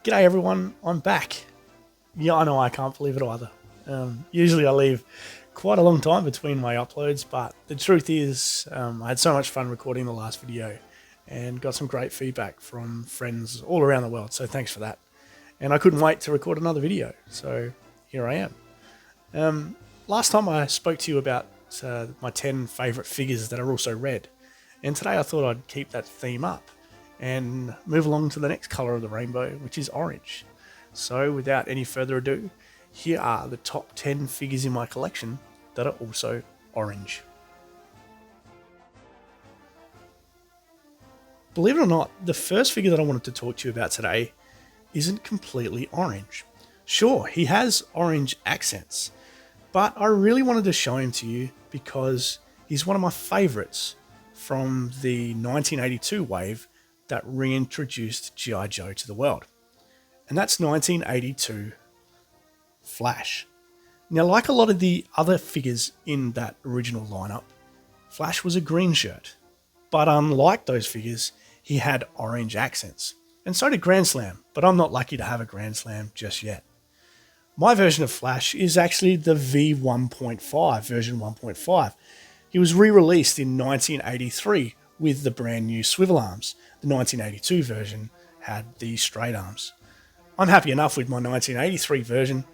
G'day everyone, I'm back. Yeah, I know I can't believe it either. Usually I leave quite a long time between my uploads, but the truth is I had so much fun recording the last video and got some great feedback from friends all around the world, so thanks for that. And I couldn't wait to record another video, so here I am. Last time I spoke to you about my 10 favourite figures that are also red, and today I thought I'd keep that theme up and move along to the next colour of the rainbow, which is orange. So without any further ado, here are the top 10 figures in my collection that are also orange. Believe it or not, the first figure that I wanted to talk to you about today isn't completely orange. Sure, he has orange accents, but I really wanted to show him to you because he's one of my favourites from the 1982 wave that reintroduced G.I. Joe to the world. And that's 1982 Flash. Now, like a lot of the other figures in that original lineup, Flash was a green shirt. But unlike those figures, he had orange accents. And so did Grand Slam, but I'm not lucky to have a Grand Slam just yet. My version of Flash is actually the V1.5, version 1.5. He was re-released in 1983 with the brand new swivel arms. The 1982 version had the straight arms. I'm happy enough with my 1983 version,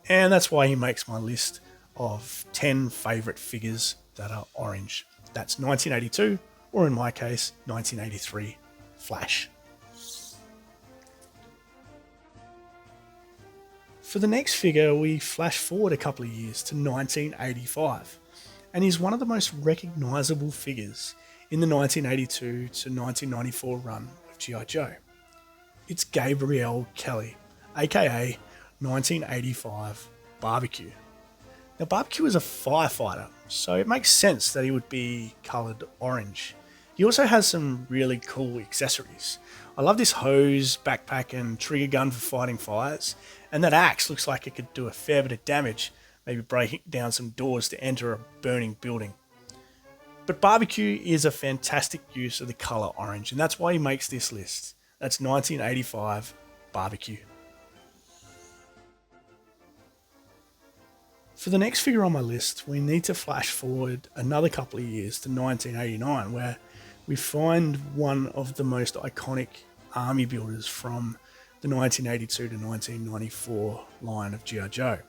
and that's why he makes my list of 10 favourite figures that are orange. That's 1982, or in my case, 1983 Flash. For the next figure, we flash forward a couple of years to 1985, and he's one of the most recognisable figures in the 1982 to 1994 run of G.I. Joe. It's Gabriel Kelly, aka 1985 Barbecue. Now, Barbecue is a firefighter, so it makes sense that he would be coloured orange. He also has some really cool accessories. I love this hose, backpack and trigger gun for fighting fires, and that axe looks like it could do a fair bit of damage, maybe breaking down some doors to enter a burning building. But Barbecue is a fantastic use of the colour orange, and that's why he makes this list. That's 1985 Barbecue. For the next figure on my list, we need to flash forward another couple of years to 1989, where we find one of the most iconic army builders from the 1982 to 1994 line of G.I. Joe.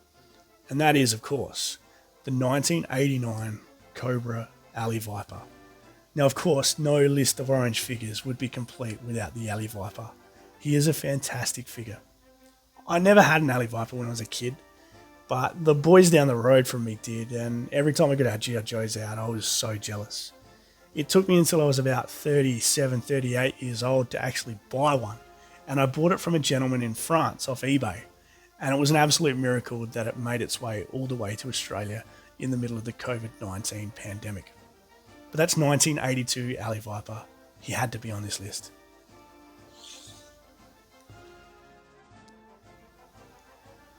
And that is, of course, the 1989 Cobra Alley Viper. Now, of course, no list of orange figures would be complete without the Alley Viper. He is a fantastic figure. I never had an Alley Viper when I was a kid, but the boys down the road from me did, and every time I got our G.I. Joes out, I was so jealous. It took me until I was about 37, 38 years old to actually buy one, and I bought it from a gentleman in France off eBay, and it was an absolute miracle that it made its way all the way to Australia in the middle of the COVID-19 pandemic. But that's 1982 Alley Viper. He had to be on this list.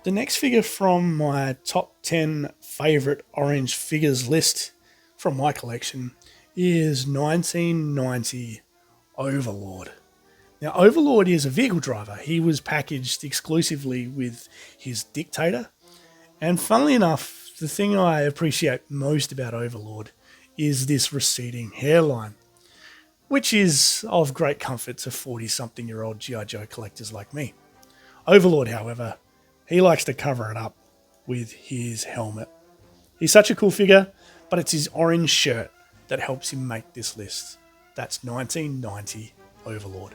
The next figure from my top 10 favourite orange figures list from my collection is 1990 Overlord. Now, Overlord is a vehicle driver. He was packaged exclusively with his Dictator. And funnily enough, the thing I appreciate most about Overlord is this receding hairline, which is of great comfort to 40-something-year-old G.I. Joe collectors like me. Overlord, however, he likes to cover it up with his helmet. He's such a cool figure, but it's his orange shirt that helps him make this list. That's 1990 Overlord.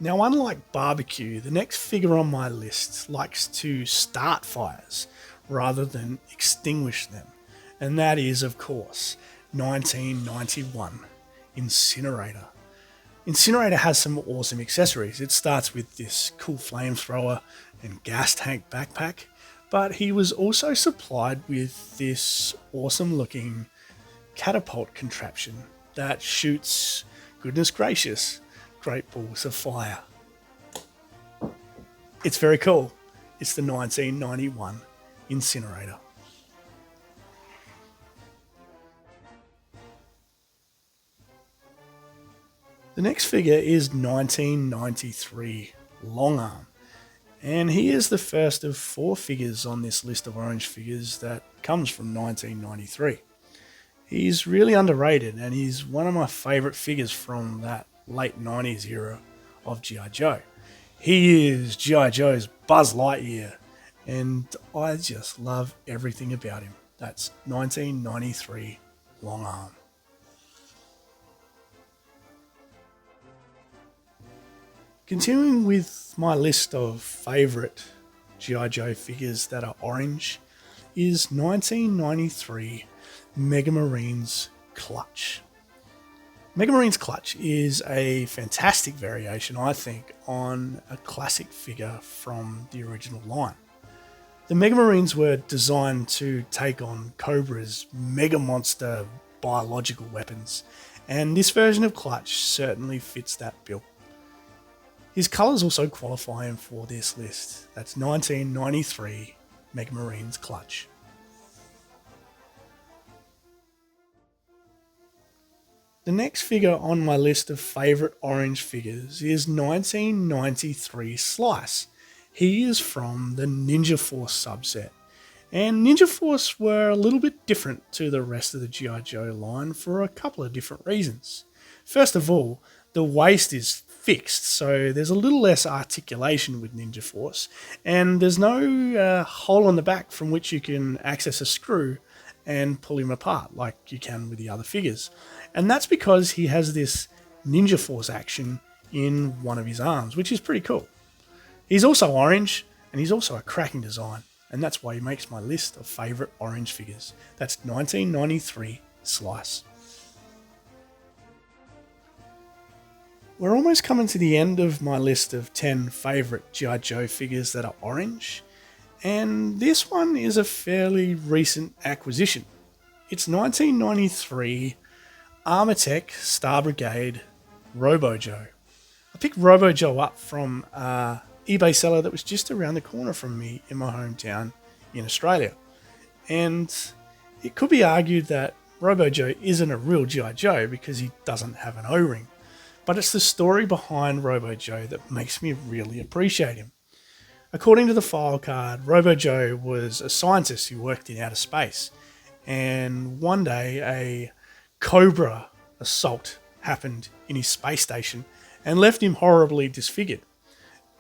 Now, unlike Barbecue, the next figure on my list likes to start fires rather than extinguish them. And that is, of course, 1991 Incinerator. Incinerator has some awesome accessories. It starts with this cool flamethrower and gas tank backpack, but he was also supplied with this awesome looking catapult contraption that shoots, goodness gracious, great balls of fire. It's very cool. It's the 1991 Incinerator. The The next figure is 1993 Longarm, and he is the first of 4 figures on this list of orange figures that comes from 1993. He's really underrated, and he's one of my favourite figures from that late 90s era of G.I. Joe. He is G.I. Joe's Buzz Lightyear, and I just love everything about him. That's 1993 Longarm. Continuing with my list of favourite G.I. Joe figures that are orange is 1993 Mega Marines Clutch. Mega Marines Clutch is a fantastic variation, I think, on a classic figure from the original line. The Mega Marines were designed to take on Cobra's mega monster biological weapons, and this version of Clutch certainly fits that bill. His colours also qualify him for this list. That's 1993 Mega Marines Clutch. The next figure on my list of favourite orange figures is 1993 Slice. He is from the Ninja Force subset. And Ninja Force were a little bit different to the rest of the G.I. Joe line for a couple of different reasons. First of all, the waist is fixed, so there's a little less articulation with Ninja Force, and there's no hole on the back from which you can access a screw and pull him apart like you can with the other figures. And that's because he has this Ninja Force action in one of his arms, which is pretty cool. He's also orange, and he's also a cracking design, and that's why he makes my list of favourite orange figures. That's 1993 Slice. We're almost coming to the end of my list of 10 favourite G.I. Joe figures that are orange, and this one is a fairly recent acquisition. It's 1993 Armatech Star Brigade Robo Joe. I picked Robo Joe up from an eBay seller that was just around the corner from me in my hometown in Australia. And it could be argued that Robo Joe isn't a real G.I. Joe because he doesn't have an O-ring. But it's the story behind Robo Joe that makes me really appreciate him. According to the file card, Robo Joe was a scientist who worked in outer space, and one day a Cobra assault happened in his space station and left him horribly disfigured.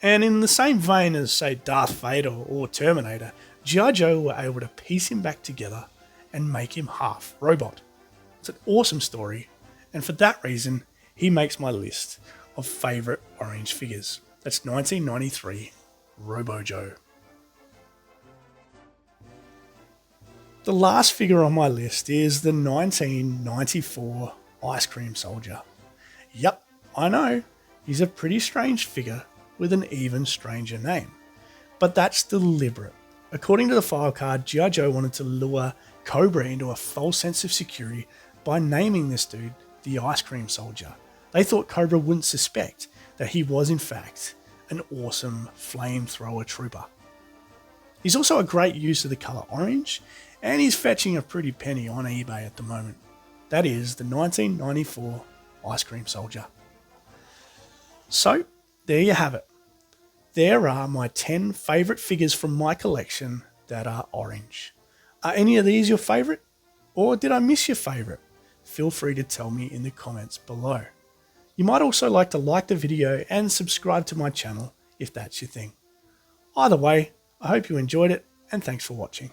And in the same vein as, say, Darth Vader or Terminator, G.I. Joe were able to piece him back together and make him half robot. It's an awesome story, and for that reason, he makes my list of favourite orange figures. That's 1993 Robo Joe. The last figure on my list is the 1994 Ice Cream Soldier. Yep, I know, he's a pretty strange figure with an even stranger name. But that's deliberate. According to the file card, G.I. Joe wanted to lure Cobra into a false sense of security by naming this dude the Ice Cream Soldier. They thought Cobra wouldn't suspect that he was in fact an awesome flamethrower trooper. He's also a great use of the colour orange, and he's fetching a pretty penny on eBay at the moment. That is the 1994 Ice Cream Soldier. So, there you have it. There are my 10 favourite figures from my collection that are orange. Are any of these your favourite? Or did I miss your favourite? Feel free to tell me in the comments below. You might also like the video and subscribe to my channel if that's your thing. Either way, I hope you enjoyed it, and thanks for watching.